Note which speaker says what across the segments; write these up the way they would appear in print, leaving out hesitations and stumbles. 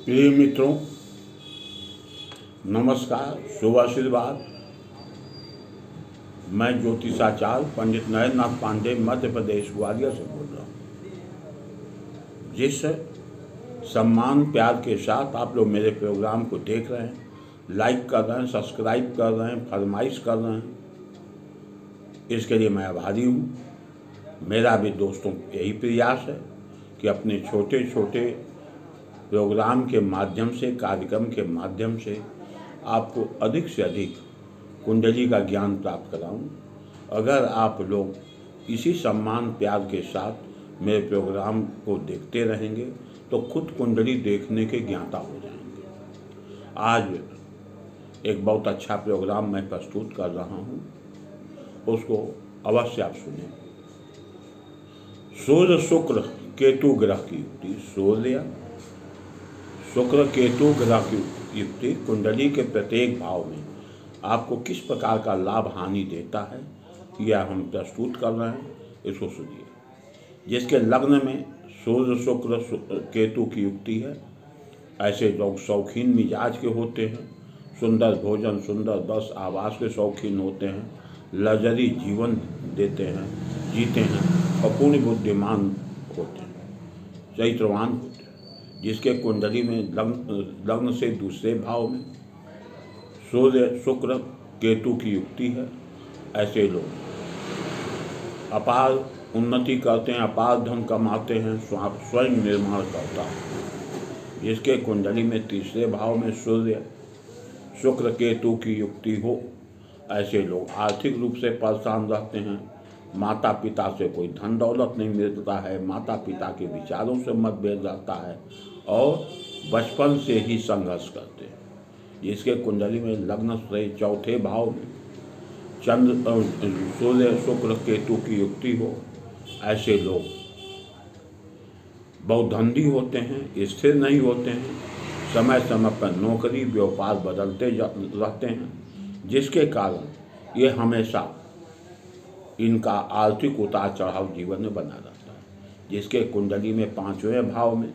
Speaker 1: प्रिय मित्रों, नमस्कार, शुभ आशीर्वाद। मैं ज्योतिषाचार्य पंडित नरेंद्रनाथ पांडे मध्य प्रदेश ग्वालियर से बोल रहा हूँ। जिस सम्मान प्यार के साथ आप लोग मेरे प्रोग्राम को देख रहे हैं, लाइक कर रहे हैं, सब्सक्राइब कर रहे हैं, फरमाइश कर रहे हैं, इसके लिए मैं आभारी हूँ। मेरा भी दोस्तों यही प्रयास है कि अपने छोटे छोटे प्रोग्राम के माध्यम से, कार्यक्रम के माध्यम से आपको अधिक से अधिक कुंडली का ज्ञान प्राप्त कराऊं। अगर आप लोग इसी सम्मान प्यार के साथ मेरे प्रोग्राम को देखते रहेंगे तो खुद कुंडली देखने के ज्ञाता हो जाएंगे। आज एक बहुत अच्छा प्रोग्राम मैं प्रस्तुत कर रहा हूं, उसको अवश्य आप सुनें। सूर्य शुक्र केतु ग्रह की युक्ति। सूर्य शुक्र केतु ग्रह की युक्ति कुंडली के प्रत्येक भाव में आपको किस प्रकार का लाभ हानि देता है, यह हम प्रस्तुत कर रहे हैं, इसको सुनिए। जिसके लग्न में सूर्य शुक्र केतु की युक्ति है, ऐसे लोग शौकीन मिजाज के होते हैं, सुंदर भोजन, सुंदर बस, आवास के शौकीन होते हैं, लग्जरी जीवन जीते हैं और पूर्ण बुद्धिमान होते हैं, चरित्रवान होते हैं। जिसके कुंडली में लग्न से दूसरे भाव में सूर्य शुक्र केतु की युक्ति है, ऐसे लोग अपार उन्नति करते हैं, अपार धन कमाते हैं, स्वयं निर्माण करता है। जिसके कुंडली में तीसरे भाव में सूर्य शुक्र केतु की युक्ति हो, ऐसे लोग आर्थिक रूप से परेशान रहते हैं, माता पिता से कोई धन दौलत नहीं मिलता है, माता पिता के विचारों से मतभेद रहता है और बचपन से ही संघर्ष करते हैं। जिसके कुंडली में लग्न से चौथे भाव में सूर्य शुक्र केतु की युक्ति हो, ऐसे लोग बहुत धंधी होते हैं, स्थिर नहीं होते हैं, समय समय पर नौकरी व्यापार बदलते रहते हैं। जिसके कारण ये हमेशा इनका आर्थिक उतार चढ़ाव जीवन में बना रहता है। जिसके कुंडली में पांचवें भाव में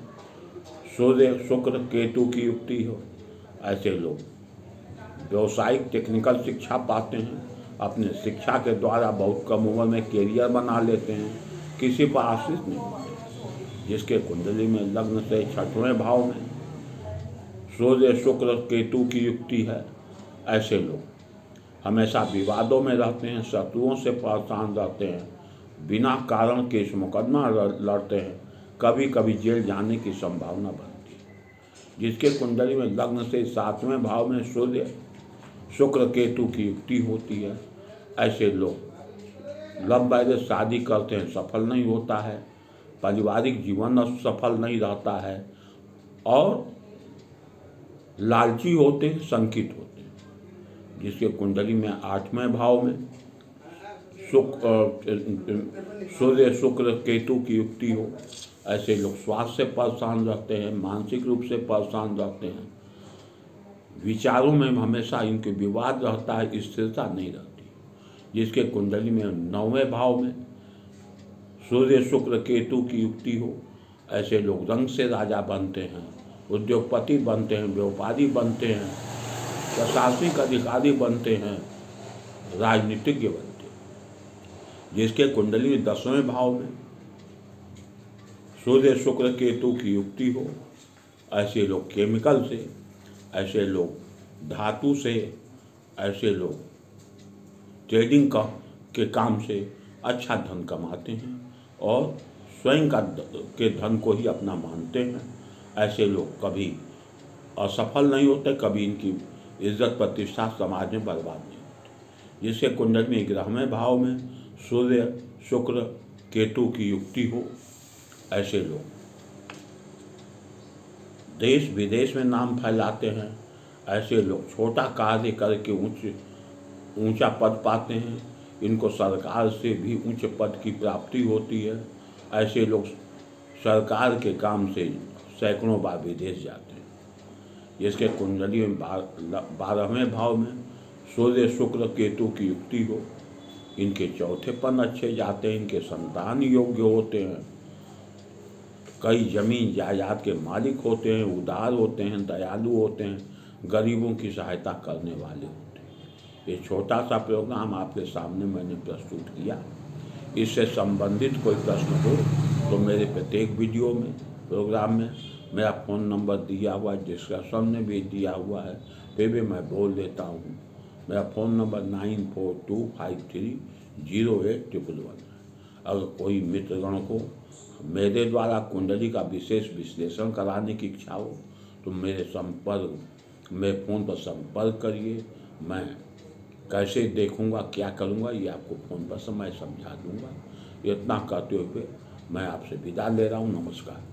Speaker 1: सूर्य शुक्र केतु की युक्ति हो, ऐसे लोग व्यावसायिक टेक्निकल शिक्षा पाते हैं, अपने शिक्षा के द्वारा बहुत कम उम्र में कैरियर बना लेते हैं, किसी पर आश्रित नहीं होते। जिसके कुंडली में लग्न से छठवें भाव में सूर्य शुक्र केतु की युक्ति है, ऐसे लोग हमेशा विवादों में रहते हैं, शत्रुओं से परेशान रहते हैं, बिना कारण केस मुकदमा लड़ते हैं, कभी कभी जेल जाने की संभावना बनती है। जिसके कुंडली में लग्न से सातवें भाव में सूर्य शुक्र केतु की युक्ति होती है, ऐसे लोग लव मैरिज शादी करते हैं, सफल नहीं होता है, पारिवारिक जीवन सफल नहीं रहता है और लालची होते हैं, संकित होते हैं। जिसके कुंडली में आठवें भाव में सूर्य शुक्र केतु की युक्ति हो, ऐसे लोग स्वास्थ्य से परेशान रहते हैं, मानसिक रूप से परेशान रहते हैं, विचारों में हमेशा इनके विवाद रहता है, स्थिरता नहीं रहती। जिसके कुंडली में नौवें भाव में सूर्य शुक्र केतु की युक्ति हो, ऐसे लोग रंग से राजा बनते हैं, उद्योगपति बनते हैं, व्यापारी बनते हैं, प्रशासनिक अधिकारी बनते हैं, राजनीतिज्ञ बनते हैं। जिसके कुंडली में दसवें भाव में सूर्य शुक्र केतु की युक्ति हो, ऐसे लोग केमिकल से, ऐसे लोग धातु से, ऐसे लोग ट्रेडिंग के काम से अच्छा धन कमाते हैं और स्वयं के धन को ही अपना मानते हैं। ऐसे लोग कभी असफल नहीं होते, कभी इनकी इज्जत प्रतिष्ठा समाज में बर्बाद नहीं होती। जिसके कुंडल में 11वें भाव में सूर्य शुक्र केतु की युक्ति हो, ऐसे लोग देश विदेश में नाम फैलाते हैं। ऐसे लोग छोटा कार्य करके ऊंचा पद पाते हैं, इनको सरकार से भी ऊंचे पद की प्राप्ति होती है। ऐसे लोग सरकार के काम से सैकड़ों बार विदेश जाते हैं। जिसके कुंडली में 12वें भाव में सूर्य शुक्र केतु की युक्ति हो, इनके चौथेपन अच्छे जाते हैं, इनके संतान योग्य होते हैं, कई जमीन जायदाद के मालिक होते हैं, उदार होते हैं, दयालु होते हैं, गरीबों की सहायता करने वाले होते हैं। ये छोटा सा प्रोग्राम आपके सामने मैंने प्रस्तुत किया। इससे संबंधित कोई प्रश्न हो तो मेरे प्रत्येक वीडियो में, प्रोग्राम में मेरा फ़ोन नंबर दिया हुआ है, डिस्क्रिप्शन में भी दिया हुआ है, फिर भी मैं बोल देता हूँ। मेरा फ़ोन नंबर 9425308111 है। अगर कोई मित्रगण को मेरे द्वारा कुंडली का विशेष विश्लेषण कराने की इच्छा हो तो मेरे फ़ोन पर संपर्क करिए। मैं कैसे देखूंगा, क्या करूंगा, ये आपको फ़ोन पर समय समझा दूंगा। इतना कहते हुए मैं आपसे विदा ले रहा हूँ। नमस्कार।